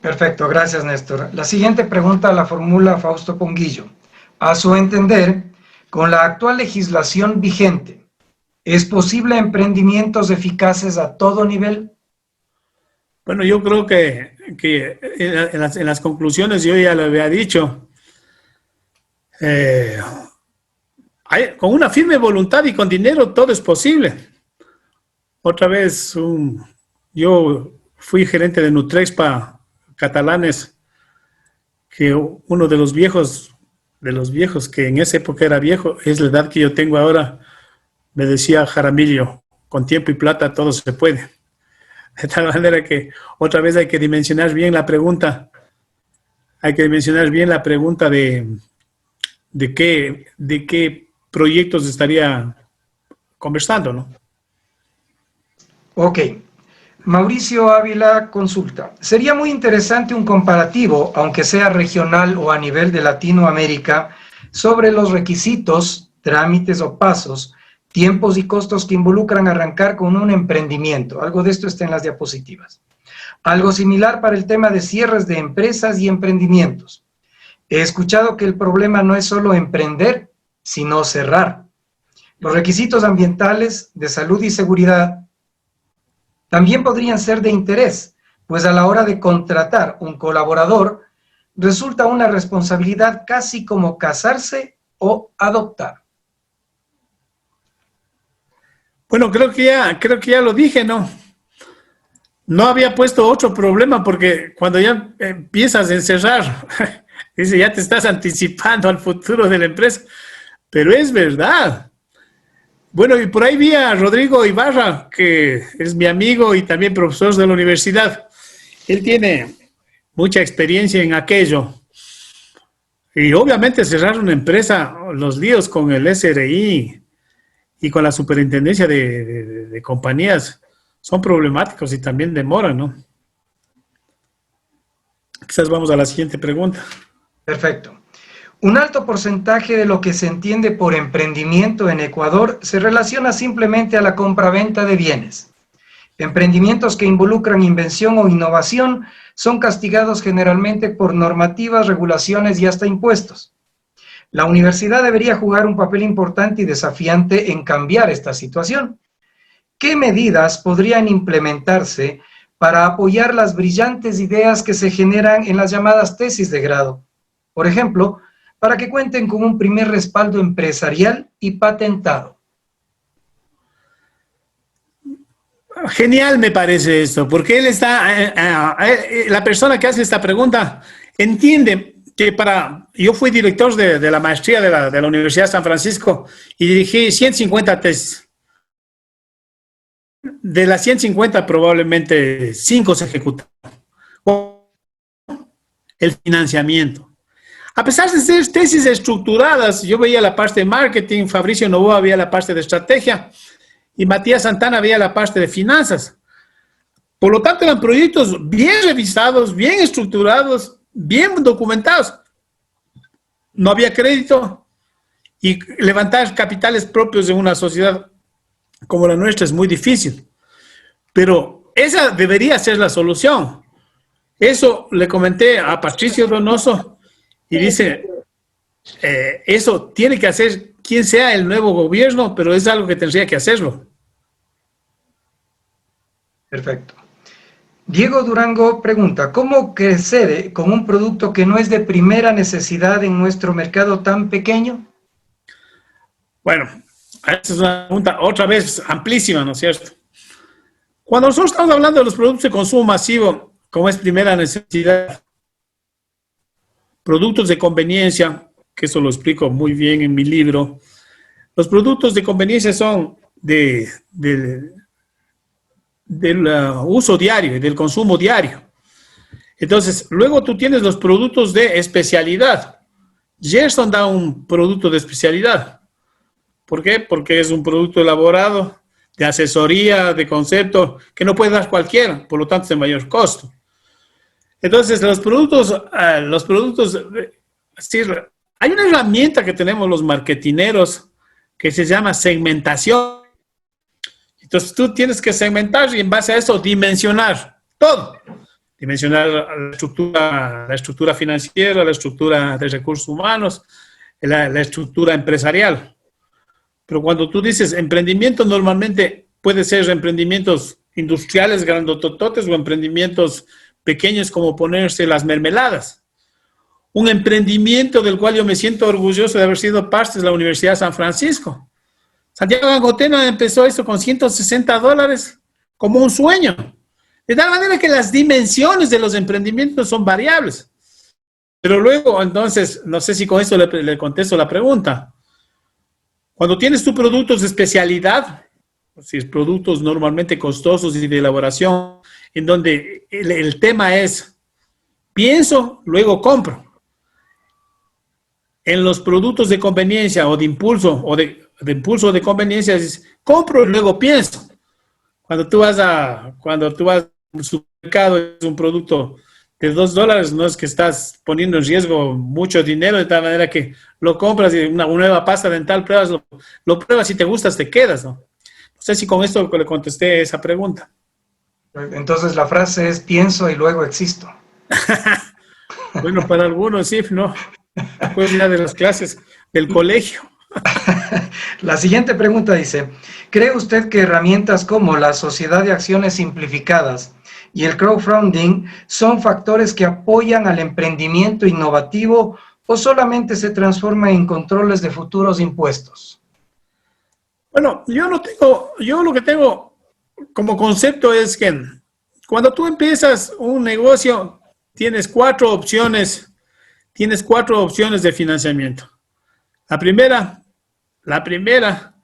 Perfecto, gracias Néstor. La siguiente pregunta la formula Fausto Ponguillo. A su entender, con la actual legislación vigente, ¿es posible emprendimientos eficaces a todo nivel? Bueno, yo creo que en las conclusiones yo ya lo había dicho. Con una firme voluntad y con dinero todo es posible. Otra vez, yo fui gerente de Nutrexpa Catalanes, que uno de los viejos que en esa época era viejo, es la edad que yo tengo ahora, me decía Jaramillo, con tiempo y plata todo se puede. De tal manera que otra vez hay que dimensionar bien la pregunta. Hay que dimensionar bien la pregunta de qué proyectos estaría conversando, ¿no? Ok. Mauricio Ávila consulta. Sería muy interesante un comparativo, aunque sea regional o a nivel de Latinoamérica, sobre los requisitos, trámites o pasos, tiempos y costos que involucran arrancar con un emprendimiento. Algo de esto está en las diapositivas. Algo similar para el tema de cierres de empresas y emprendimientos. He escuchado que el problema no es solo emprender, sino cerrar. Los requisitos ambientales, de salud y seguridad también podrían ser de interés, pues a la hora de contratar un colaborador, resulta una responsabilidad casi como casarse o adoptar. Bueno, creo que ya lo dije, ¿no? No había puesto otro problema porque cuando ya empiezas a encerrar, dice, ya te estás anticipando al futuro de la empresa, pero es verdad. Bueno, y por ahí vi a Rodrigo Ibarra, que es mi amigo y también profesor de la universidad. Él tiene mucha experiencia en aquello. Y obviamente cerrar una empresa, los líos con el SRI y con la superintendencia de compañías son problemáticos y también demoran, ¿no? Quizás vamos a la siguiente pregunta. Perfecto. Un alto porcentaje de lo que se entiende por emprendimiento en Ecuador se relaciona simplemente a la compraventa de bienes. Emprendimientos que involucran invención o innovación son castigados generalmente por normativas, regulaciones y hasta impuestos. La universidad debería jugar un papel importante y desafiante en cambiar esta situación. ¿Qué medidas podrían implementarse para apoyar las brillantes ideas que se generan en las llamadas tesis de grado? Por ejemplo, para que cuenten con un primer respaldo empresarial y patentado. Genial me parece esto, porque él la persona que hace esta pregunta entiende que yo fui director de la maestría de la Universidad de San Francisco y dirigí 150 tesis. De las 150 probablemente 5 se ejecutaron. El financiamiento. A pesar de ser tesis estructuradas, yo veía la parte de marketing, Fabricio Novoa veía la parte de estrategia y Matías Santana veía la parte de finanzas. Por lo tanto, eran proyectos bien revisados, bien estructurados, bien documentados. No había crédito y levantar capitales propios de una sociedad como la nuestra es muy difícil. Pero esa debería ser la solución. Eso le comenté a Patricio Donoso y dice, eso tiene que hacer quien sea el nuevo gobierno, pero es algo que tendría que hacerlo. Perfecto. Diego Durango pregunta, ¿cómo crecer con un producto que no es de primera necesidad en nuestro mercado tan pequeño? Bueno, esa es una pregunta otra vez amplísima, ¿no es cierto? Cuando nosotros estamos hablando de los productos de consumo masivo, como es primera necesidad, productos de conveniencia, que eso lo explico muy bien en mi libro, los productos de conveniencia son del uso diario y del consumo diario. Entonces, luego tú tienes los productos de especialidad. Gerson da un producto de especialidad. ¿Por qué? Porque es un producto elaborado de asesoría, de concepto, que no puede dar cualquiera, por lo tanto es de mayor costo. Entonces, los productos, hay una herramienta que tenemos los marketineros que se llama segmentación. Entonces, tú tienes que segmentar y en base a eso dimensionar todo. Dimensionar la estructura financiera, la estructura de recursos humanos, la estructura empresarial. Pero cuando tú dices emprendimiento, normalmente puede ser emprendimientos industriales grandotototes o emprendimientos pequeños como ponerse las mermeladas. Un emprendimiento del cual yo me siento orgulloso de haber sido parte de la Universidad de San Francisco. Santiago Gangotena empezó eso con $160 como un sueño. De tal manera que las dimensiones de los emprendimientos son variables. Pero luego, entonces, no sé si con esto le contesto la pregunta. Cuando tienes tus productos de especialidad, si es productos normalmente costosos y de elaboración, en donde el tema es pienso, luego compro. En los productos de conveniencia o de impulso o de impulso o de conveniencia es compro y luego pienso. Cuando tú vas al supermercado, es un producto de $2, no es que estás poniendo en riesgo mucho dinero, de tal manera que lo compras y una nueva pasta dental, lo pruebas y te gustas, te quedas, ¿no? No sé si con esto le contesté esa pregunta. Entonces la frase es pienso y luego existo. Bueno, para algunos sí, ¿no? Después ya de las clases del colegio. La siguiente pregunta dice, ¿cree usted que herramientas como la sociedad de acciones simplificadas y el crowdfunding son factores que apoyan al emprendimiento innovativo o solamente se transforman en controles de futuros impuestos? Bueno, yo lo que tengo como concepto es que cuando tú empiezas un negocio, tienes cuatro opciones de financiamiento. La primera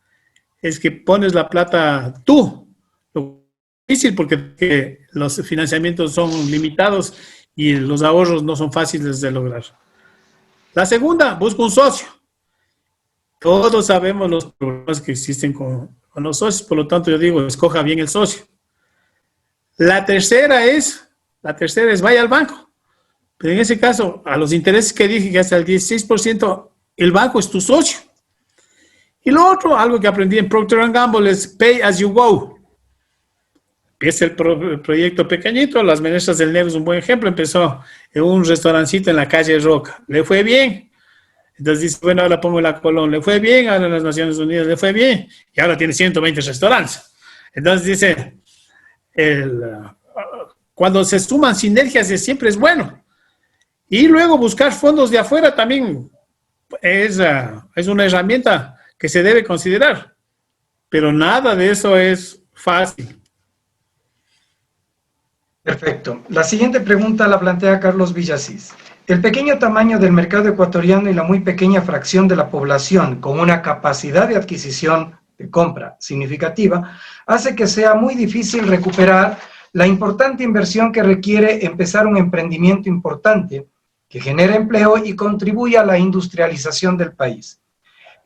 es que pones la plata tú. Lo difícil porque los financiamientos son limitados y los ahorros no son fáciles de lograr. La segunda, busca un socio. Todos sabemos los problemas que existen con los socios, por lo tanto yo digo, escoja bien el socio. La tercera es vaya al banco. Pero en ese caso, a los intereses que dije que hasta el 16%, el banco es tu socio. Y lo otro, algo que aprendí en Procter & Gamble es pay as you go. Empieza el proyecto pequeñito, Las Menestras del Negro es un buen ejemplo, empezó en un restaurancito en la calle Roca, le fue bien. Entonces dice, bueno, ahora pongo la Colón, le fue bien, ahora en las Naciones Unidas le fue bien, y ahora tiene 120 restaurantes. Entonces dice, cuando se suman sinergias siempre es bueno. Y luego buscar fondos de afuera también es una herramienta que se debe considerar, pero nada de eso es fácil. Perfecto. La siguiente pregunta la plantea Carlos Villasís. El pequeño tamaño del mercado ecuatoriano y la muy pequeña fracción de la población con una capacidad de adquisición de compra significativa hace que sea muy difícil recuperar la importante inversión que requiere empezar un emprendimiento importante que genere empleo y contribuya a la industrialización del país.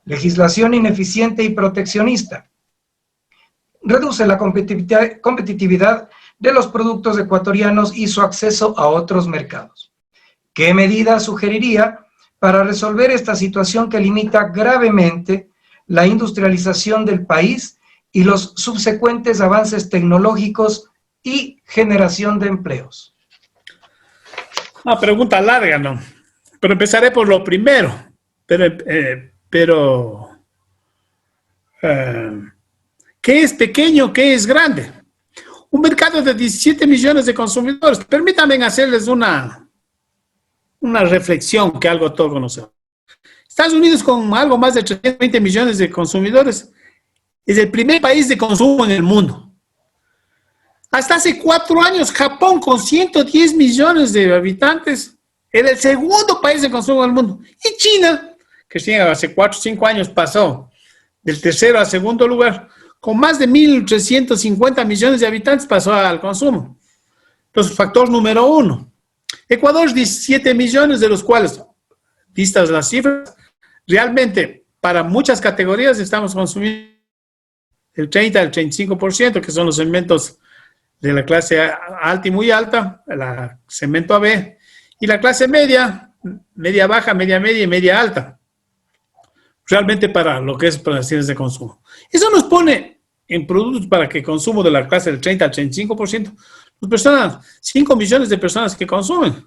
Legislación ineficiente y proteccionista. Reduce la competitividad de los productos ecuatorianos y su acceso a otros mercados. ¿Qué medidas sugeriría para resolver esta situación que limita gravemente la industrialización del país y los subsecuentes avances tecnológicos y generación de empleos? Una pregunta larga, ¿no? Pero empezaré por lo primero. Pero eh, ¿qué es pequeño? ¿Qué es grande? Un mercado de 17 millones de consumidores. Permítanme hacerles una reflexión que algo todos conocemos. Estados Unidos, con algo más de 320 millones de consumidores, es el primer país de consumo en el mundo. Hasta hace 4 años, Japón, con 110 millones de habitantes, era el segundo país de consumo del mundo. Y China, que sí, hace 4 o 5 años pasó del tercero al segundo lugar, con más de 1.350 millones de habitantes pasó al consumo. Entonces, factor número 1. Ecuador, 17 millones, de los cuales, vistas las cifras, realmente para muchas categorías estamos consumiendo el 30 al 35%, que son los segmentos de la clase alta y muy alta, la segmento AB, y la clase media, media baja, media media y media alta. Realmente para lo que es operaciones de consumo. Eso nos pone en productos para que consumo de la clase del 30 al 35%, personas, 5 millones de personas que consumen.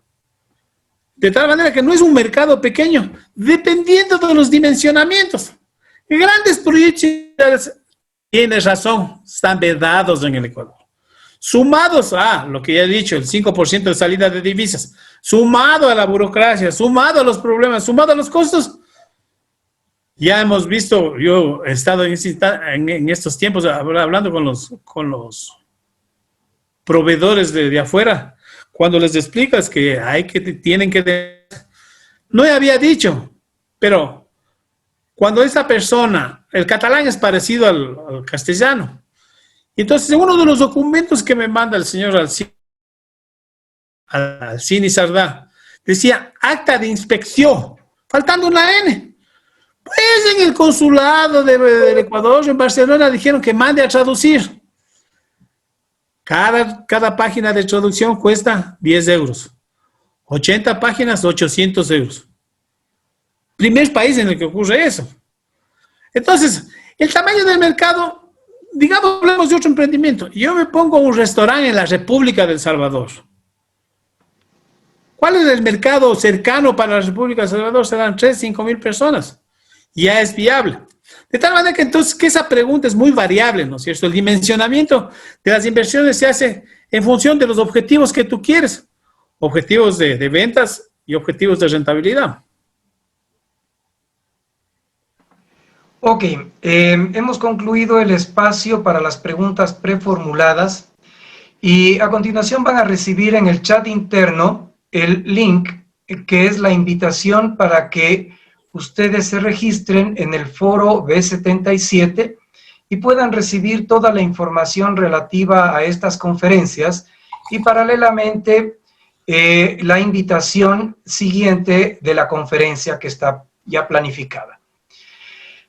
De tal manera que no es un mercado pequeño, dependiendo de los dimensionamientos. Grandes proyectos, tienes razón, están vedados en el Ecuador. Sumados a lo que ya he dicho, el 5% de salida de divisas, sumado a la burocracia, sumado a los problemas, sumado a los costos. Ya hemos visto, yo he estado en estos tiempos hablando con los proveedores de afuera, cuando les explicas que tienen que... No había dicho, pero cuando esa persona, el catalán es parecido al castellano, entonces en uno de los documentos que me manda el señor Alcini Sardá, decía acta de inspección, faltando una N. Pues en el consulado del Ecuador, en Barcelona, dijeron que mande a traducir. Cada página de traducción cuesta 10 euros. 80 páginas, 800 euros. Primer país en el que ocurre eso. Entonces, el tamaño del mercado, digamos, hablemos de otro emprendimiento. Yo me pongo un restaurante en la República del Salvador. ¿Cuál es el mercado cercano para la República del Salvador? Serán 3, 5 mil personas. Ya es viable. De tal manera que entonces que esa pregunta es muy variable, ¿no es cierto? El dimensionamiento de las inversiones se hace en función de los objetivos que tú quieres. Objetivos de ventas y objetivos de rentabilidad. Ok, hemos concluido el espacio para las preguntas preformuladas y a continuación van a recibir en el chat interno el link que es la invitación para que ustedes se registren en el foro B77 y puedan recibir toda la información relativa a estas conferencias y paralelamente la invitación siguiente de la conferencia que está ya planificada.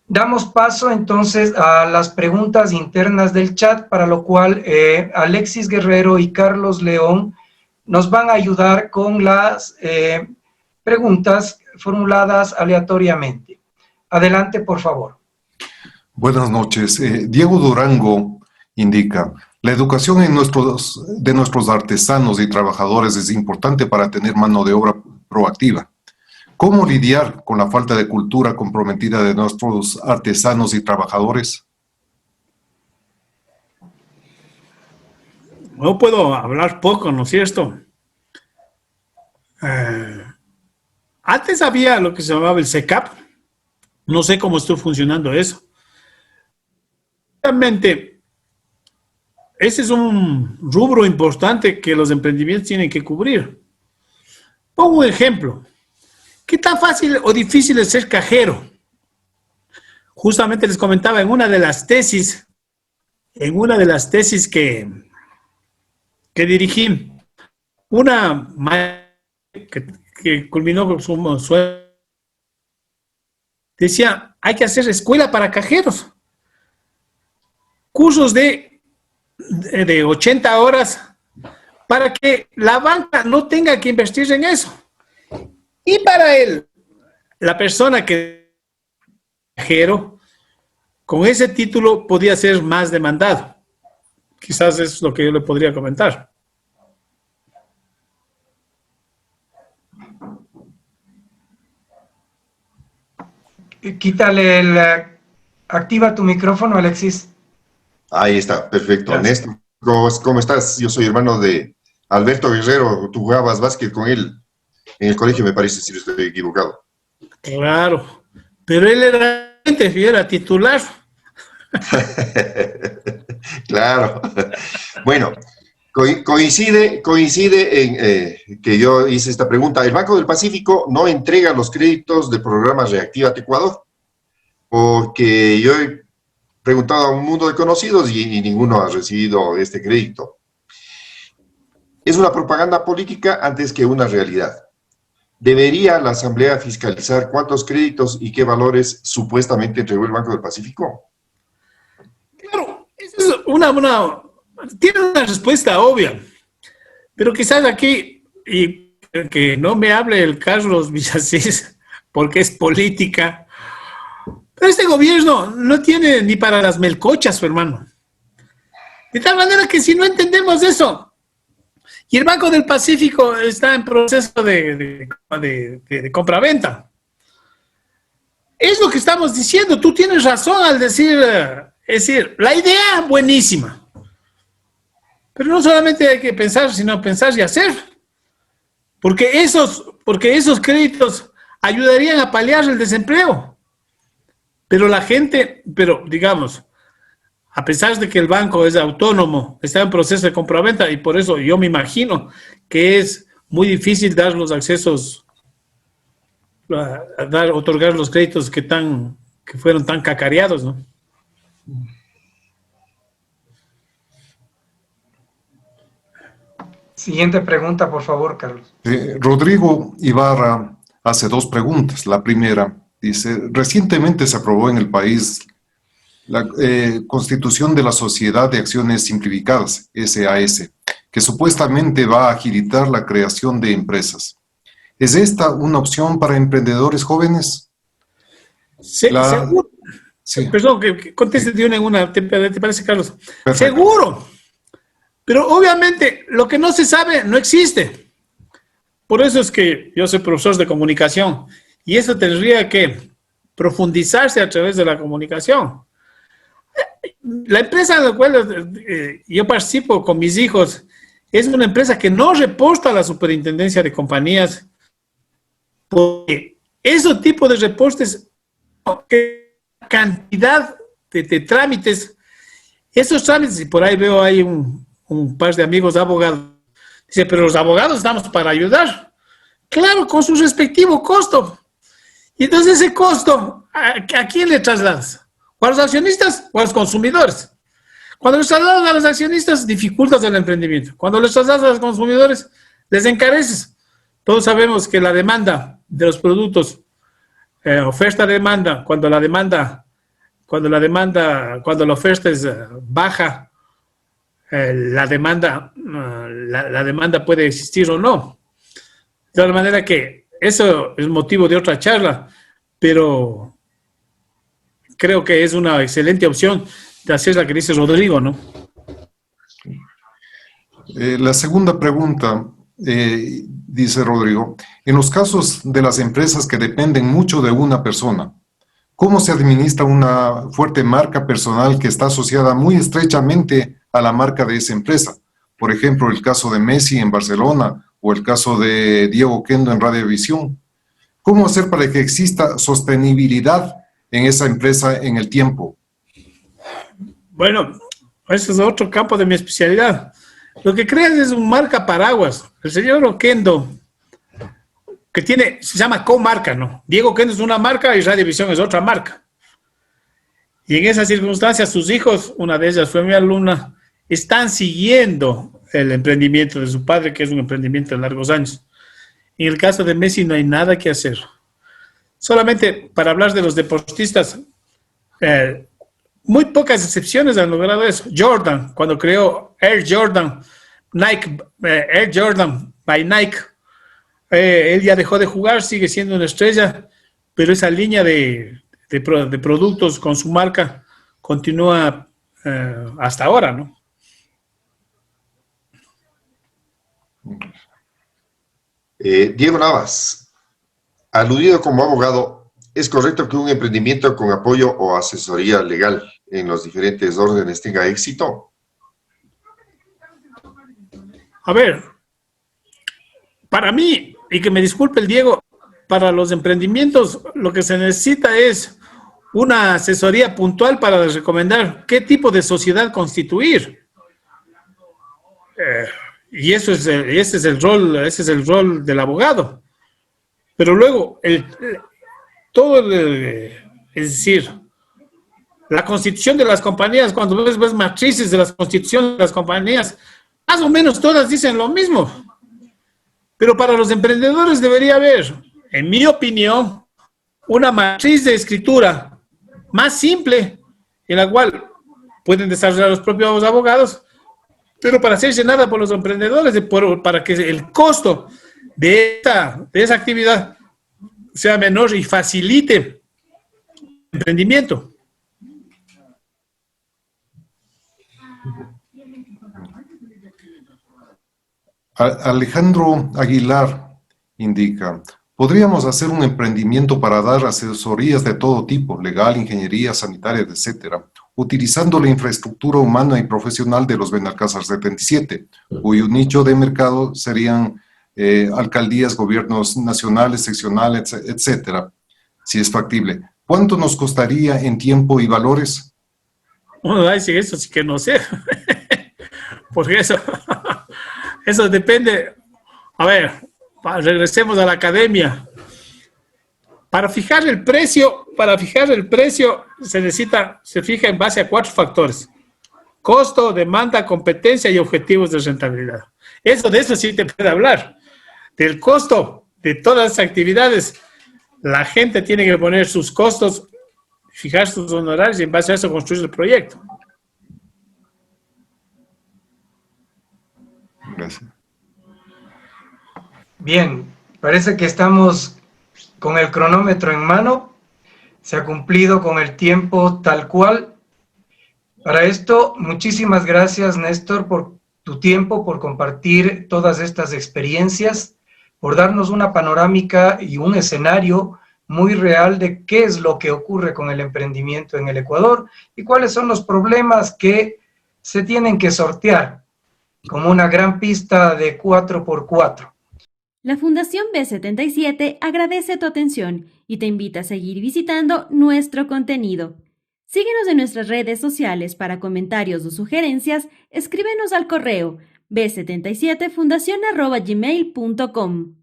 Damos paso entonces a las preguntas internas del chat, para lo cual Alexis Guerrero y Carlos León nos van a ayudar con las preguntas formuladas aleatoriamente. Adelante, por favor. Buenas noches. Diego Durango indica, la educación de nuestros artesanos y trabajadores es importante para tener mano de obra proactiva. ¿Cómo lidiar con la falta de cultura comprometida de nuestros artesanos y trabajadores? No puedo hablar poco, ¿no es cierto? Antes había lo que se llamaba el SECAP. No sé cómo está funcionando eso. Realmente, ese es un rubro importante que los emprendimientos tienen que cubrir. Pongo un ejemplo. ¿Qué tan fácil o difícil es ser cajero? Justamente les comentaba en una de las tesis que dirigí, una que culminó con su sueño, decía, hay que hacer escuela para cajeros. Cursos de 80 horas para que la banca no tenga que invertir en eso. Y para la persona que es cajero, con ese título podía ser más demandado. Quizás es lo que yo le podría comentar. Quítale activa tu micrófono, Alexis. Ahí está, perfecto. Gracias. Néstor, ¿cómo estás? Yo soy hermano de Alberto Guerrero. Tú jugabas básquet con él en el colegio, me parece, si no estoy equivocado. Claro, pero él era titular. Claro. Bueno, coincide en que yo hice esta pregunta. ¿El Banco del Pacífico no entrega los créditos del programa Reactívate Ecuador? Porque yo he preguntado a un mundo de conocidos y ninguno ha recibido este crédito. Es una propaganda política antes que una realidad. ¿Debería la Asamblea fiscalizar cuántos créditos y qué valores supuestamente entregó el Banco del Pacífico? Claro, esa es tiene una respuesta obvia, pero quizás aquí, y que no me hable el Carlos Villasís, porque es política, pero este gobierno no tiene ni para las melcochas, su hermano. De tal manera que si no entendemos eso, y el Banco del Pacífico está en proceso de compraventa, es lo que estamos diciendo. Tú tienes razón al decir, es decir, la idea buenísima. Pero no solamente hay que pensar, sino pensar y hacer. Porque esos créditos ayudarían a paliar el desempleo. Pero digamos, a pesar de que el banco es autónomo, está en proceso de compraventa, y por eso yo me imagino que es muy difícil dar los accesos, otorgar los créditos que fueron tan cacareados, ¿no? Siguiente pregunta, por favor, Carlos. Rodrigo Ibarra hace dos preguntas. La primera dice, recientemente se aprobó en el país la Constitución de la Sociedad de Acciones Simplificadas, SAS, que supuestamente va a agilitar la creación de empresas. ¿Es esta una opción para emprendedores jóvenes? Seguro. Sí. Perdón, que conteste de una en una, ¿te parece, Carlos? Perfecto. Seguro. Pero obviamente lo que no se sabe no existe. Por eso es que yo soy profesor de comunicación y eso tendría que profundizarse a través de la comunicación. La empresa en la cual yo participo con mis hijos es una empresa que no reporta a la superintendencia de compañías, porque ese tipo de reportes, que cantidad de trámites, esos trámites, y por ahí veo hay un par de amigos abogados, dice, pero los abogados estamos para ayudar. Claro, con su respectivo costo. Y entonces ese costo, ¿a quién le trasladas? ¿O a los accionistas o a los consumidores? Cuando les trasladas a los accionistas, dificultas el emprendimiento. Cuando les trasladas a los consumidores, les encareces. Todos sabemos que la demanda de los productos, oferta-demanda, cuando la oferta es baja, la demanda puede existir o no. De tal manera que eso es motivo de otra charla, pero creo que es una excelente opción de hacer la que dice Rodrigo, ¿no? La segunda pregunta, dice Rodrigo, en los casos de las empresas que dependen mucho de una persona, ¿cómo se administra una fuerte marca personal que está asociada muy estrechamente a la marca de esa empresa? Por ejemplo, el caso de Messi en Barcelona o el caso de Diego Oquendo en Radiovisión. ¿Cómo hacer para que exista sostenibilidad en esa empresa en el tiempo? Bueno, ese es otro campo de mi especialidad. Lo que creas es un marca paraguas. El señor Oquendo, se llama comarca, ¿no? Diego Oquendo es una marca y Radiovisión es otra marca. Y en esas circunstancias, sus hijos, una de ellas fue mi alumna, están siguiendo el emprendimiento de su padre, que es un emprendimiento de largos años. En el caso de Messi no hay nada que hacer. Solamente para hablar de los deportistas, muy pocas excepciones han logrado eso. Jordan, cuando creó Air Jordan, Air Jordan by Nike, él ya dejó de jugar, sigue siendo una estrella, pero esa línea de productos con su marca continúa hasta ahora, ¿no? Diego Navas, aludido como abogado, ¿Es correcto que un emprendimiento con apoyo o asesoría legal en los diferentes órdenes tenga éxito? A ver, para mí, y que me disculpe el Diego, para los emprendimientos lo que se necesita es una asesoría puntual para recomendar qué tipo de sociedad constituir. Y ese es el rol del abogado. Pero luego, es decir, la constitución de las compañías, cuando ves matrices de las constituciones de las compañías, más o menos todas dicen lo mismo. Pero para los emprendedores debería haber, en mi opinión, una matriz de escritura más simple, en la cual pueden desarrollar los propios abogados, pero para hacerse nada por los emprendedores, para que el costo de esa actividad sea menor y facilite el emprendimiento. Alejandro Aguilar indica, podríamos hacer un emprendimiento para dar asesorías de todo tipo, legal, ingeniería, sanitaria, etcétera, utilizando la infraestructura humana y profesional de los Benalcázar 77, cuyo nicho de mercado serían alcaldías, gobiernos nacionales, seccionales, etcétera, si es factible. ¿Cuánto nos costaría en tiempo y valores? Bueno, eso sí que no sé. Porque eso depende. A ver, regresemos a la academia. Para fijar el precio se fija en base a 4 factores: costo, demanda, competencia y objetivos de rentabilidad. De eso sí te puede hablar. Del costo de todas las actividades, la gente tiene que poner sus costos, fijar sus honorarios y en base a eso construir el proyecto. Gracias. Bien, parece que estamos con el cronómetro en mano. Se ha cumplido con el tiempo tal cual. Para esto, muchísimas gracias, Néstor, por tu tiempo, por compartir todas estas experiencias, por darnos una panorámica y un escenario muy real de qué es lo que ocurre con el emprendimiento en el Ecuador y cuáles son los problemas que se tienen que sortear, como una gran pista de 4x4. La Fundación B77 agradece tu atención y te invita a seguir visitando nuestro contenido. Síguenos en nuestras redes sociales para comentarios o sugerencias, escríbenos al correo b77fundacion@gmail.com.